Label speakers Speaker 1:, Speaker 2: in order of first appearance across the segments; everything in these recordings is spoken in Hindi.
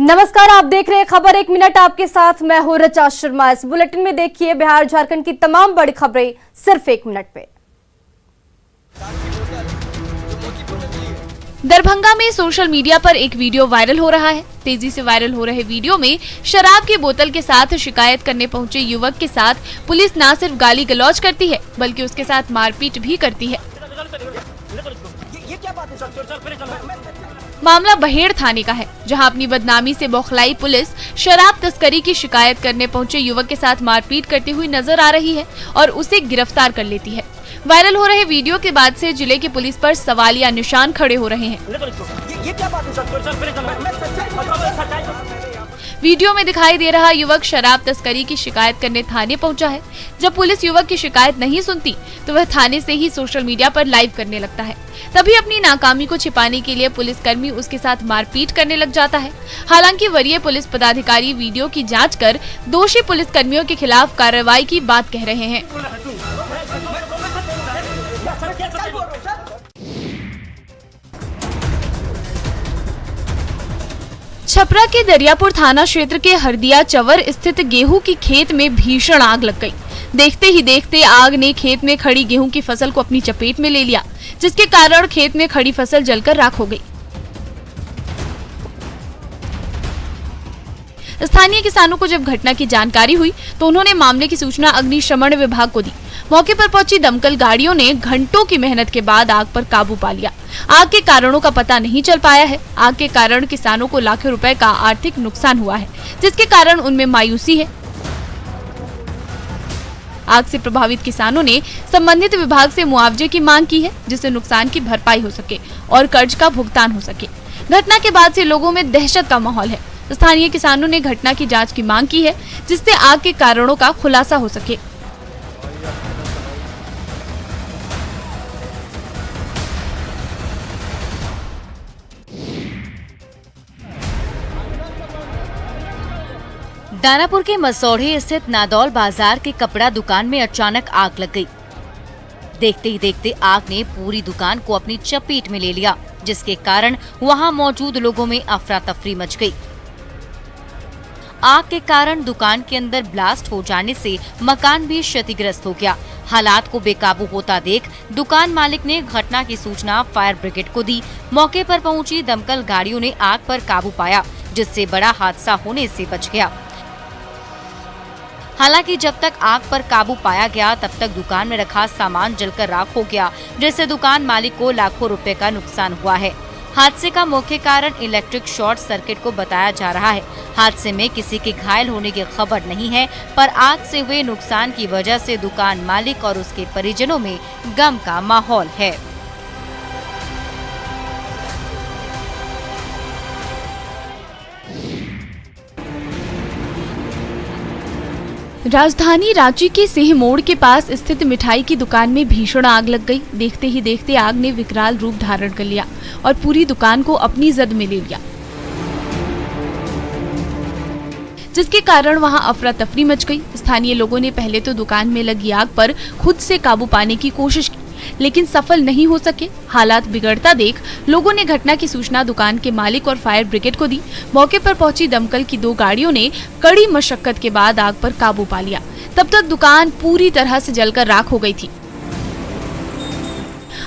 Speaker 1: नमस्कार, आप देख रहे हैं खबर एक मिनट। आपके साथ मैं हूं ऋचा शर्मा। इस बुलेटिन में देखिए बिहार झारखंड की तमाम बड़ी खबरें सिर्फ एक मिनट पे।
Speaker 2: दरभंगा में सोशल मीडिया पर एक वीडियो वायरल हो रहा है। तेजी से वायरल हो रहे वीडियो में शराब की बोतल के साथ शिकायत करने पहुंचे युवक के साथ पुलिस न सिर्फ गाली गलौज करती है बल्कि उसके साथ मारपीट भी करती है। मामला बहेड़ थाने का है, जहां अपनी बदनामी से बौखलाई पुलिस शराब तस्करी की शिकायत करने पहुंचे युवक के साथ मारपीट करती हुई नजर आ रही है और उसे गिरफ्तार कर लेती है। वायरल हो रहे वीडियो के बाद से जिले की पुलिस पर सवालिया निशान खड़े हो रहे हैं। वीडियो में दिखाई दे रहा युवक शराब तस्करी की शिकायत करने थाने पहुंचा है। जब पुलिस युवक की शिकायत नहीं सुनती तो वह थाने से ही सोशल मीडिया पर लाइव करने लगता है। तभी अपनी नाकामी को छिपाने के लिए पुलिसकर्मी उसके साथ मारपीट करने लग जाता है। हालांकि वरीय पुलिस पदाधिकारी वीडियो की जांच कर दोषी पुलिसकर्मियों के खिलाफ कार्रवाई की बात कह रहे हैं। छपरा के दरियापुर थाना क्षेत्र के हरदिया चवर स्थित गेहूं की खेत में भीषण आग लग गई। देखते ही देखते आग ने खेत में खड़ी गेहूं की फसल को अपनी चपेट में ले लिया, जिसके कारण खेत में खड़ी फसल जलकर राख हो गई। स्थानीय किसानों को जब घटना की जानकारी हुई तो उन्होंने मामले की सूचना अग्निशमन विभाग को दी। मौके पर पहुंची दमकल गाड़ियों ने घंटों की मेहनत के बाद आग पर काबू पा लिया। आग के कारणों का पता नहीं चल पाया है। आग के कारण किसानों को लाखों रुपए का आर्थिक नुकसान हुआ है, जिसके कारण उनमें मायूसी है। आग से प्रभावित किसानों ने संबंधित विभाग से मुआवजे की मांग की है, जिससे नुकसान की भरपाई हो सके और कर्ज का भुगतान हो सके। घटना के बाद से लोगों में दहशत का माहौल है। स्थानीय किसानों ने घटना की जांच की मांग की है, जिससे आग के कारणों का खुलासा हो सके।
Speaker 3: दानापुर के मसौढ़ी स्थित नादौल बाजार के कपड़ा दुकान में अचानक आग लग गई। देखते ही देखते आग ने पूरी दुकान को अपनी चपेट में ले लिया, जिसके कारण वहां मौजूद लोगों में अफरा तफरी मच गई। आग के कारण दुकान के अंदर ब्लास्ट हो जाने से मकान भी क्षतिग्रस्त हो गया। हालात को बेकाबू होता देख दुकान मालिक ने घटना की सूचना फायर ब्रिगेड को दी। मौके पर पहुंची दमकल गाड़ियों ने आग पर काबू पाया, जिससे बड़ा हादसा होने से बच गया। हालांकि जब तक आग पर काबू पाया गया तब तक दुकान में रखा सामान जलकर राख हो गया, जिससे दुकान मालिक को लाखों रुपए का नुकसान हुआ है। हादसे का मुख्य कारण इलेक्ट्रिक शॉर्ट सर्किट को बताया जा रहा है। हादसे में किसी के घायल होने की खबर नहीं है, पर आग से हुए नुकसान की वजह से दुकान मालिक और उसके परिजनों में गम का माहौल है।
Speaker 2: राजधानी रांची के सिंह मोड़ के पास स्थित मिठाई की दुकान में भीषण आग लग गई। देखते ही देखते आग ने विकराल रूप धारण कर लिया और पूरी दुकान को अपनी जद में ले लिया, जिसके कारण वहां अफरा तफरी मच गई। स्थानीय लोगों ने पहले तो दुकान में लगी आग पर खुद से काबू पाने की कोशिश की, लेकिन सफल नहीं हो सके। हालात बिगड़ता देख लोगों ने घटना की सूचना दुकान के मालिक और फायर ब्रिगेड को दी। मौके पर पहुंची दमकल की 2 गाड़ियों ने कड़ी मशक्कत के बाद आग पर काबू पा लिया। तब तक दुकान पूरी तरह से जलकर राख हो गई थी।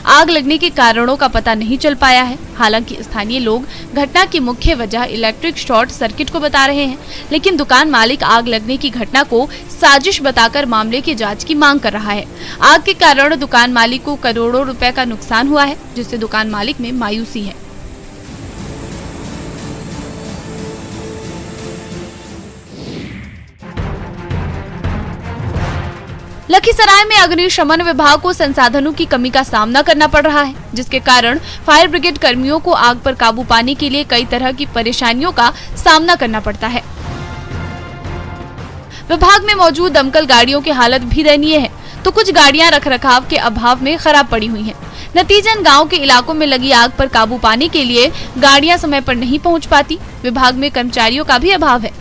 Speaker 2: आग लगने के कारणों का पता नहीं चल पाया है। हालांकि स्थानीय लोग घटना की मुख्य वजह इलेक्ट्रिक शॉर्ट सर्किट को बता रहे हैं, लेकिन दुकान मालिक आग लगने की घटना को साजिश बताकर मामले की जांच की मांग कर रहा है। आग के कारण दुकान मालिक को करोड़ों रुपए का नुकसान हुआ है, जिससे दुकान मालिक में मायूसी है। लखीसराय में अग्निशमन विभाग को संसाधनों की कमी का सामना करना पड़ रहा है, जिसके कारण फायर ब्रिगेड कर्मियों को आग पर काबू पाने के लिए कई तरह की परेशानियों का सामना करना पड़ता है। विभाग में मौजूद दमकल गाड़ियों की हालत भी दयनीय है, तो कुछ गाड़ियां रखरखाव के अभाव में खराब पड़ी हुई हैं। नतीजन गांव के इलाकों में लगी आग पर काबू पाने के लिए गाड़ियां समय पर नहीं पहुंच पाती। विभाग में कर्मचारियों का भी अभाव है।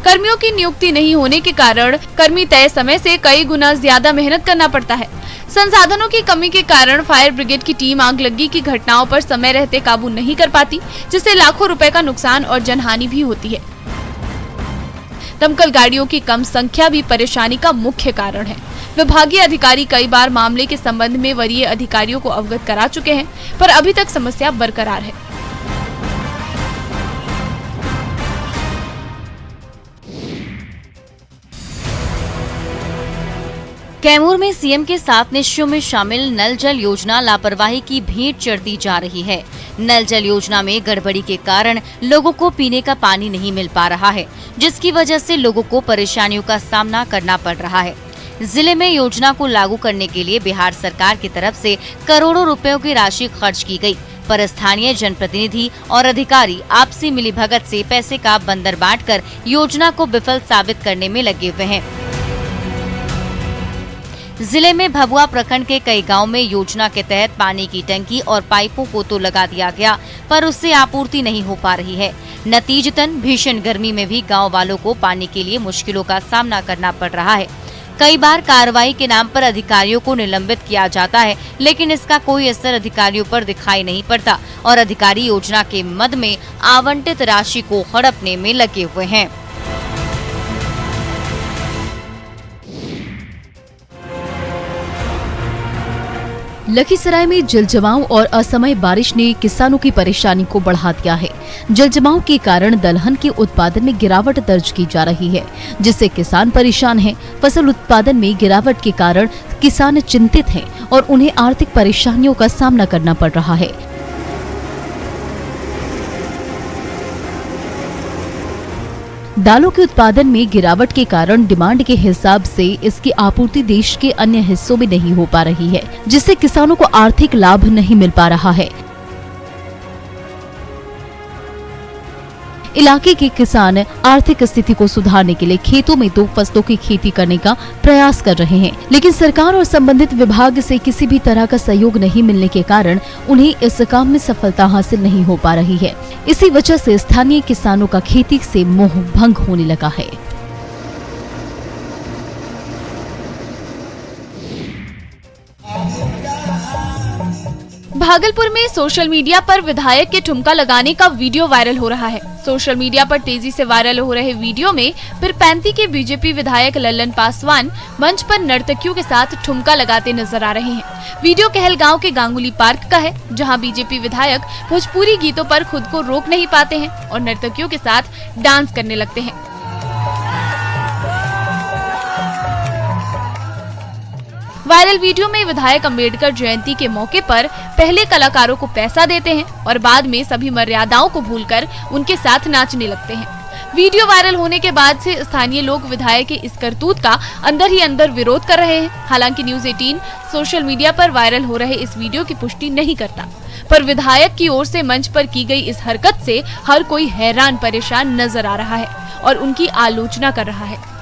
Speaker 2: कर्मियों की नियुक्ति नहीं होने के कारण कर्मी तय समय से कई गुना ज्यादा मेहनत करना पड़ता है। संसाधनों की कमी के कारण फायर ब्रिगेड की टीम आग लगी की घटनाओं पर समय रहते काबू नहीं कर पाती, जिससे लाखों रुपए का नुकसान और जनहानि भी होती है। दमकल गाड़ियों की कम संख्या भी परेशानी का मुख्य कारण है। विभागीय अधिकारी कई बार मामले के संबंध में वरीय अधिकारियों को अवगत करा चुके हैं, पर अभी तक समस्या बरकरार है।
Speaker 3: कैमूर में सीएम के 7 निश्चयों में शामिल नल जल योजना लापरवाही की भेंट चढ़ती जा रही है। नल जल योजना में गड़बड़ी के कारण लोगों को पीने का पानी नहीं मिल पा रहा है, जिसकी वजह से लोगों को परेशानियों का सामना करना पड़ रहा है। जिले में योजना को लागू करने के लिए बिहार सरकार की तरफ से करोड़ों रुपयों की राशि खर्च की गई, पर स्थानीय जनप्रतिनिधि और अधिकारी आपसी मिलीभगत से पैसे का बंदर बांटकर योजना को विफल साबित करने में लगे हुए हैं। जिले में भभुआ प्रखंड के कई गांव में योजना के तहत पानी की टंकी और पाइपों को तो लगा दिया गया, पर उससे आपूर्ति नहीं हो पा रही है। नतीजतन भीषण गर्मी में भी गांव वालों को पानी के लिए मुश्किलों का सामना करना पड़ रहा है। कई बार कार्रवाई के नाम पर अधिकारियों को निलंबित किया जाता है, लेकिन इसका कोई असर अधिकारियों पर दिखाई नहीं पड़ता और अधिकारी योजना के मद में आवंटित राशि को हड़पने में लगे हुए हैं।
Speaker 4: लखीसराय में जलजमाव और असमय बारिश ने किसानों की परेशानी को बढ़ा दिया है। जलजमाव के कारण दलहन के उत्पादन में गिरावट दर्ज की जा रही है, जिससे किसान परेशान हैं। फसल उत्पादन में गिरावट के कारण किसान चिंतित हैं और उन्हें आर्थिक परेशानियों का सामना करना पड़ रहा है। दालों के उत्पादन में गिरावट के कारण डिमांड के हिसाब से इसकी आपूर्ति देश के अन्य हिस्सों में नहीं हो पा रही है, जिससे किसानों को आर्थिक लाभ नहीं मिल पा रहा है। इलाके के किसान आर्थिक स्थिति को सुधारने के लिए खेतों में 2 फसलों की खेती करने का प्रयास कर रहे हैं, लेकिन सरकार और संबंधित विभाग से किसी भी तरह का सहयोग नहीं मिलने के कारण उन्हें इस काम में सफलता हासिल नहीं हो पा रही है। इसी वजह से स्थानीय किसानों का खेती से मोह भंग होने लगा है।
Speaker 2: भागलपुर में सोशल मीडिया पर विधायक के ठुमका लगाने का वीडियो वायरल हो रहा है। सोशल मीडिया पर तेजी से वायरल हो रहे वीडियो में पीरपैंती के बीजेपी विधायक लल्लन पासवान मंच पर नर्तकियों के साथ ठुमका लगाते नजर आ रहे हैं। वीडियो कहलगांव के गांगुली पार्क का है, जहां बीजेपी विधायक भोजपुरी गीतों पर खुद को रोक नहीं पाते हैं और नर्तकियों के साथ डांस करने लगते हैं। वायरल वीडियो में विधायक अंबेडकर जयंती के मौके पर पहले कलाकारों को पैसा देते हैं और बाद में सभी मर्यादाओं को भूलकर उनके साथ नाचने लगते हैं। वीडियो वायरल होने के बाद से स्थानीय लोग विधायक के इस करतूत का अंदर ही अंदर विरोध कर रहे हैं। हालांकि न्यूज़ 18 सोशल मीडिया पर वायरल हो रहे इस वीडियो की पुष्टि नहीं करता, पर विधायक की ओर से मंच पर की गई इस हरकत से हर कोई हैरान परेशान नजर आ रहा है और उनकी आलोचना कर रहा है।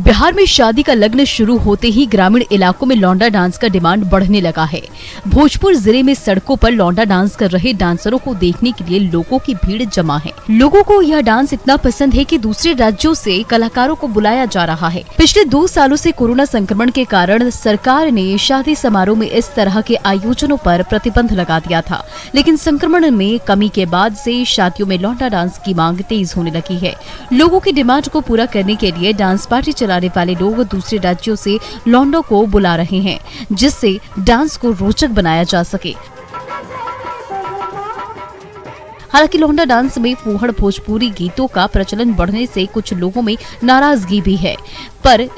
Speaker 4: बिहार में शादी का लग्न शुरू होते ही ग्रामीण इलाकों में लौंडा डांस का डिमांड बढ़ने लगा है। भोजपुर जिले में सड़कों पर लौंडा डांस कर रहे डांसरों को देखने के लिए लोगों की भीड़ जमा है। लोगों को यह डांस इतना पसंद है कि दूसरे राज्यों से कलाकारों को बुलाया जा रहा है। पिछले 2 सालों से कोरोना संक्रमण के कारण सरकार ने शादी समारोह में इस तरह के आयोजनों पर प्रतिबंध लगा दिया था, लेकिन संक्रमण में कमी के बाद से शादियों में लौंडा डांस की मांग तेज होने लगी है। लोगों की डिमांड को पूरा करने के लिए डांस पार्टी चलाने वाले लोग दूसरे राज्यों से लौंडों को बुला रहे हैं, जिससे डांस को रोचक बनाया जा सके। हालांकि लौंडा डांस में फूहड़ भोजपुरी गीतों का प्रचलन बढ़ने से कुछ लोगों में नाराजगी भी है, पर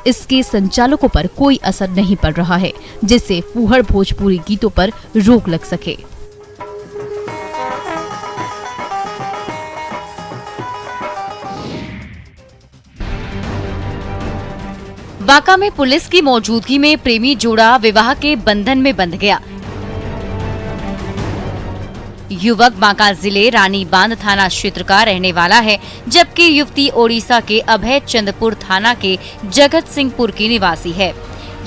Speaker 4: इसके संचालकों पर कोई असर नहीं पड़ रहा है, जिससे फूहड़ भोजपुरी गीतों पर रोक लग सके।
Speaker 3: बांका में पुलिस की मौजूदगी में प्रेमी जोड़ा विवाह के बंधन में बंध गया। युवक बांका जिले रानी बांध थाना क्षेत्र का रहने वाला है, जबकि युवती ओडिशा के अभय चंदपुर थाना के जगत सिंहपुर की निवासी है।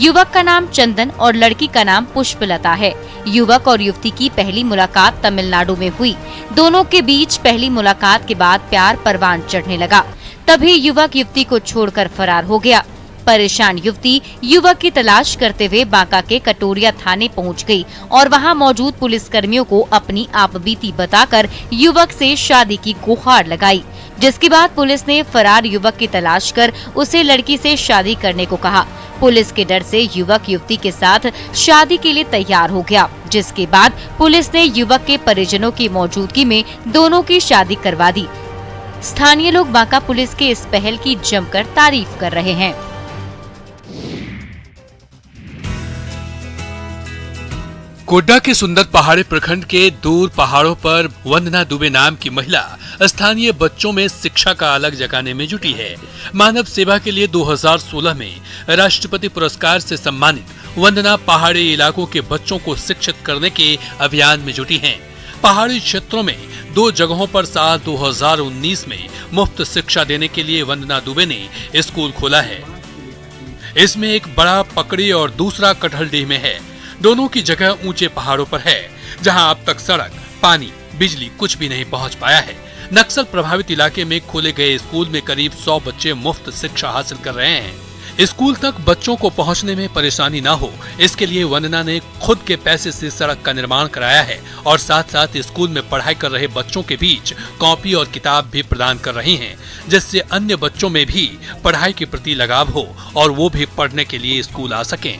Speaker 3: युवक का नाम चंदन और लड़की का नाम पुष्पलता है। युवक और युवती की पहली मुलाकात तमिलनाडु में हुई। दोनों के बीच पहली मुलाकात के बाद प्यार परवान चढ़ने लगा। तभी युवक युवती को छोड़कर फरार हो गया। परेशान युवती युवक की तलाश करते हुए बांका के कटोरिया थाने पहुंच गई और वहां मौजूद पुलिसकर्मियों को अपनी आपबीती बताकर युवक से शादी की गुहार लगाई, जिसके बाद पुलिस ने फरार युवक की तलाश कर उसे लड़की से शादी करने को कहा। पुलिस के डर से युवक युवती के साथ शादी के लिए तैयार हो गया, जिसके बाद पुलिस ने युवक के परिजनों की मौजूदगी में दोनों की शादी करवा दी। स्थानीय लोग बांका पुलिस के इस पहल की जमकर तारीफ कर रहे हैं।
Speaker 5: गोड्डा के सुंदर पहाड़ी प्रखंड के दूर पहाड़ों पर वंदना दुबे नाम की महिला स्थानीय बच्चों में शिक्षा का अलग जगाने में जुटी है। मानव सेवा के लिए 2016 में राष्ट्रपति पुरस्कार से सम्मानित वंदना पहाड़ी इलाकों के बच्चों को शिक्षित करने के अभियान में जुटी हैं। पहाड़ी क्षेत्रों में 2 जगहों पर साल 2019 में मुफ्त शिक्षा देने के लिए वंदना दुबे ने स्कूल खोला है। इसमें एक बड़ा पकड़ी और दूसरा कटहलडीह में है। दोनों की जगह ऊंचे पहाड़ों पर है, जहां अब तक सड़क, पानी, बिजली कुछ भी नहीं पहुंच पाया है। नक्सल प्रभावित इलाके में खोले गए स्कूल में करीब 100 बच्चे मुफ्त शिक्षा हासिल कर रहे हैं। स्कूल तक बच्चों को पहुंचने में परेशानी न हो, इसके लिए वंदना ने खुद के पैसे से सड़क का निर्माण कराया है और साथ साथ स्कूल में पढ़ाई कर रहे बच्चों के बीच कॉपी और किताब भी प्रदान कर रही हैं, जिससे अन्य बच्चों में भी पढ़ाई के प्रति लगाव हो और वो भी पढ़ने के लिए स्कूल आ सकें।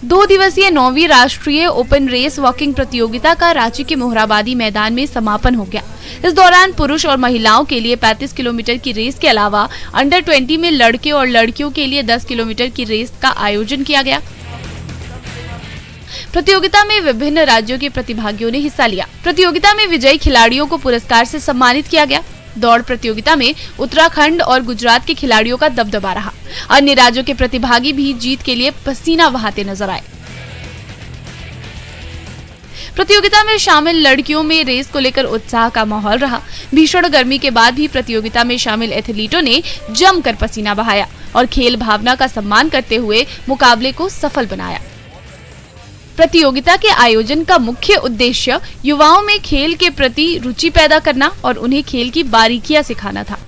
Speaker 2: 2 दिवसीय 9वीं राष्ट्रीय ओपन रेस वॉकिंग प्रतियोगिता का रांची के मोहराबादी मैदान में समापन हो गया। इस दौरान पुरुष और महिलाओं के लिए 35 किलोमीटर की रेस के अलावा अंडर 20 में लड़के और लड़कियों के लिए 10 किलोमीटर की रेस का आयोजन किया गया। प्रतियोगिता में विभिन्न राज्यों के प्रतिभागियों ने हिस्सा लिया। प्रतियोगिता में विजयी खिलाड़ियों को पुरस्कार से सम्मानित किया गया। दौड़ प्रतियोगिता में उत्तराखंड और गुजरात के खिलाड़ियों का दबदबा रहा। अन्य राज्यों के प्रतिभागी भी जीत के लिए पसीना बहाते नजर आए। प्रतियोगिता में शामिल लड़कियों में रेस को लेकर उत्साह का माहौल रहा। भीषण गर्मी के बाद भी प्रतियोगिता में शामिल एथलीटों ने जमकर पसीना बहाया और खेल भावना का सम्मान करते हुए मुकाबले को सफल बनाया। प्रतियोगिता के आयोजन का मुख्य उद्देश्य युवाओं में खेल के प्रति रुचि पैदा करना और उन्हें खेल की बारीकियां सिखाना था।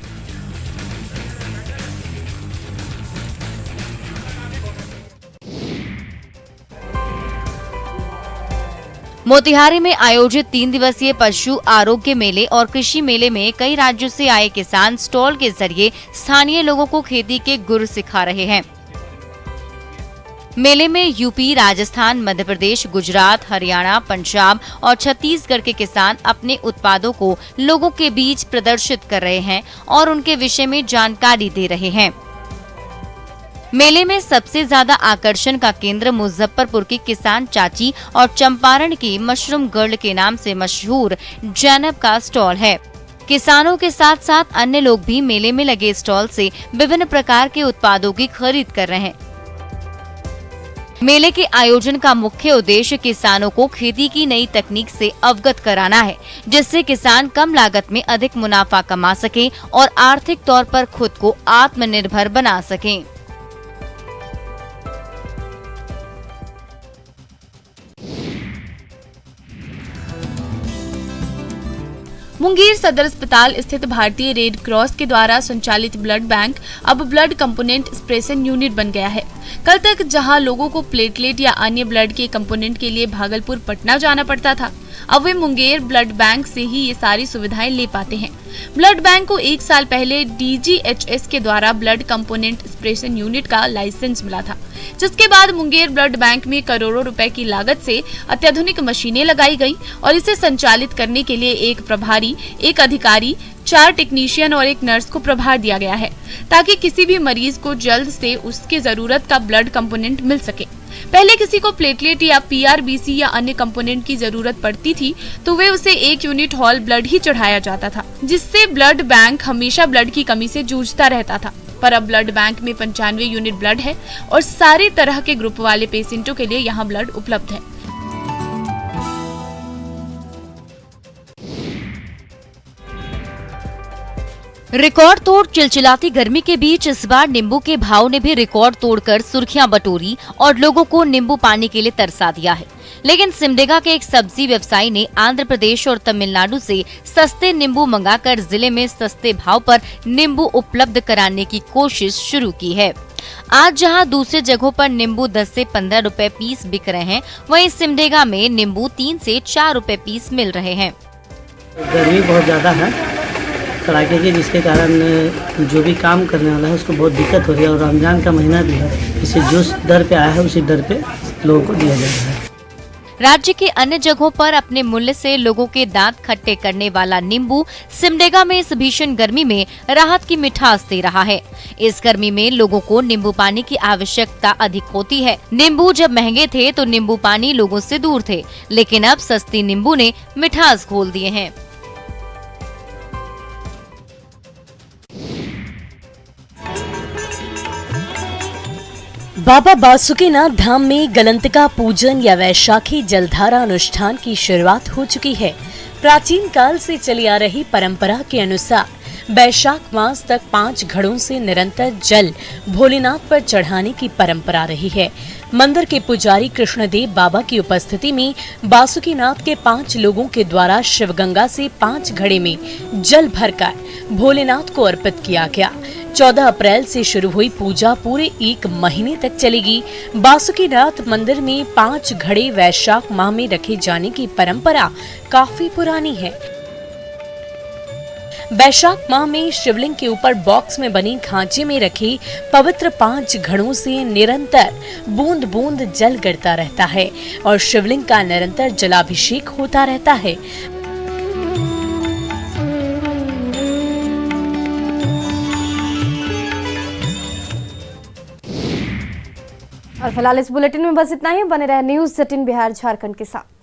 Speaker 3: मोतिहारी में आयोजित 3 दिवसीय पशु आरोग्य मेले और कृषि मेले में कई राज्यों से आए किसान स्टॉल के जरिए स्थानीय लोगों को खेती के गुर सिखा रहे हैं। मेले में यूपी, राजस्थान, मध्य प्रदेश, गुजरात, हरियाणा, पंजाब और छत्तीसगढ़ के किसान अपने उत्पादों को लोगों के बीच प्रदर्शित कर रहे हैं और उनके विषय में जानकारी दे रहे हैं। मेले में सबसे ज्यादा आकर्षण का केंद्र मुजफ्फरपुर की किसान चाची और चंपारण की मशरूम गर्ल के नाम से मशहूर जैनब का स्टॉल है। किसानों के साथ साथ अन्य लोग भी मेले में लगे स्टॉल से विभिन्न प्रकार के उत्पादों की खरीद कर रहे हैं। मेले के आयोजन का मुख्य उद्देश्य किसानों को खेती की नई तकनीक से अवगत कराना है, जिससे किसान कम लागत में अधिक मुनाफा कमा सकें और आर्थिक तौर पर खुद को आत्मनिर्भर बना सकें।
Speaker 2: मुंगेर सदर अस्पताल स्थित भारतीय रेड क्रॉस के द्वारा संचालित ब्लड बैंक अब ब्लड कंपोनेंट एक्सप्रेशन यूनिट बन गया है। कल तक जहां लोगों को प्लेटलेट या अन्य ब्लड के कंपोनेंट के लिए भागलपुर, पटना जाना पड़ता था, अब वे मुंगेर ब्लड बैंक से ही ये सारी सुविधाएं ले पाते हैं। ब्लड बैंक को 1 साल पहले DGHS के द्वारा ब्लड कंपोनेंट एक्सप्रेशन यूनिट का लाइसेंस मिला था, जिसके बाद मुंगेर ब्लड बैंक में करोड़ों रुपए की लागत से अत्याधुनिक मशीनें लगाई गई और इसे संचालित करने के लिए एक प्रभारी, एक अधिकारी, 4 टेक्नीशियन और एक नर्स को प्रभार दिया गया है, ताकि किसी भी मरीज को जल्द से उसके जरूरत का ब्लड कंपोनेंट मिल सके। पहले किसी को प्लेटलेट या PRBC या अन्य कंपोनेंट की जरूरत पड़ती थी तो वे उसे 1 यूनिट हॉल ब्लड ही चढ़ाया जाता था, जिससे ब्लड बैंक हमेशा ब्लड की कमी से जूझता रहता था। पर अब ब्लड बैंक में 95 यूनिट ब्लड है और सारे तरह के ग्रुप वाले पेशेंटों के लिए यहाँ ब्लड उपलब्ध है।
Speaker 3: रिकॉर्ड तोड़ चिलचिलाती गर्मी के बीच इस बार नींबू के भाव ने भी रिकॉर्ड तोड़कर सुर्खियां बटोरी और लोगों को नींबू पानी के लिए तरसा दिया है। लेकिन सिमडेगा के एक सब्जी व्यवसायी ने आंध्र प्रदेश और तमिलनाडु से सस्ते नींबू मंगाकर जिले में सस्ते भाव पर नींबू उपलब्ध कराने की कोशिश शुरू की है। आज जहां दूसरी जगहों पर नींबू 10 से 15 रुपए पीस बिक रहे हैं, वहीं सिमडेगा में नींबू 3 से 4 रुपए पीस मिल रहे हैं।
Speaker 6: गर्मी बहुत ज़्यादा है कड़ाके की, जिसके कारण जो भी काम करने वाला है उसको बहुत दिक्कत हो रही है और रमजान का महीना भी है, इसे जो दर पे आया है उसी दर पे लोगों को दिया जा रहा है।
Speaker 3: राज्य के अन्य जगहों पर अपने मूल्य से लोगों के दांत खट्टे करने वाला नींबू सिमडेगा में इस भीषण गर्मी में राहत की मिठास दे रहा है। इस गर्मी में लोगों को नींबू पानी की आवश्यकता अधिक होती है। नींबू जब महंगे थे तो नींबू पानी लोगों से दूर थे, लेकिन अब सस्ती नींबू ने मिठास घोल दिए हैं।
Speaker 7: बाबा बासुकीनाथ धाम में गलंतिका पूजन या वैशाखी जलधारा अनुष्ठान की शुरुआत हो चुकी है। प्राचीन काल से चली आ रही परंपरा के अनुसार वैशाख मास तक 5 घड़ों से निरंतर जल भोलेनाथ पर चढ़ाने की परंपरा रही है। मंदिर के पुजारी कृष्णदेव बाबा की उपस्थिति में बासुकीनाथ के 5 लोगों के द्वारा शिवगंगा से 5 घड़े में जल भरकर भोलेनाथ को अर्पित किया गया। 14 अप्रैल से शुरू हुई पूजा पूरे 1 महीने तक चलेगी। बासुकीनाथ मंदिर में 5 घड़े वैशाख माह में रखे जाने की परंपरा काफी पुरानी है। वैशाख माह में शिवलिंग के ऊपर बॉक्स में बनी खांचे में रखे पवित्र 5 घड़ों से निरंतर बूंद बूंद जल गिरता रहता है और शिवलिंग का निरंतर जलाभिषेक होता रहता है।
Speaker 1: और फिलहाल इस बुलेटिन में बस इतना ही। बने रहे न्यूज़ 18 बिहार झारखंड के साथ।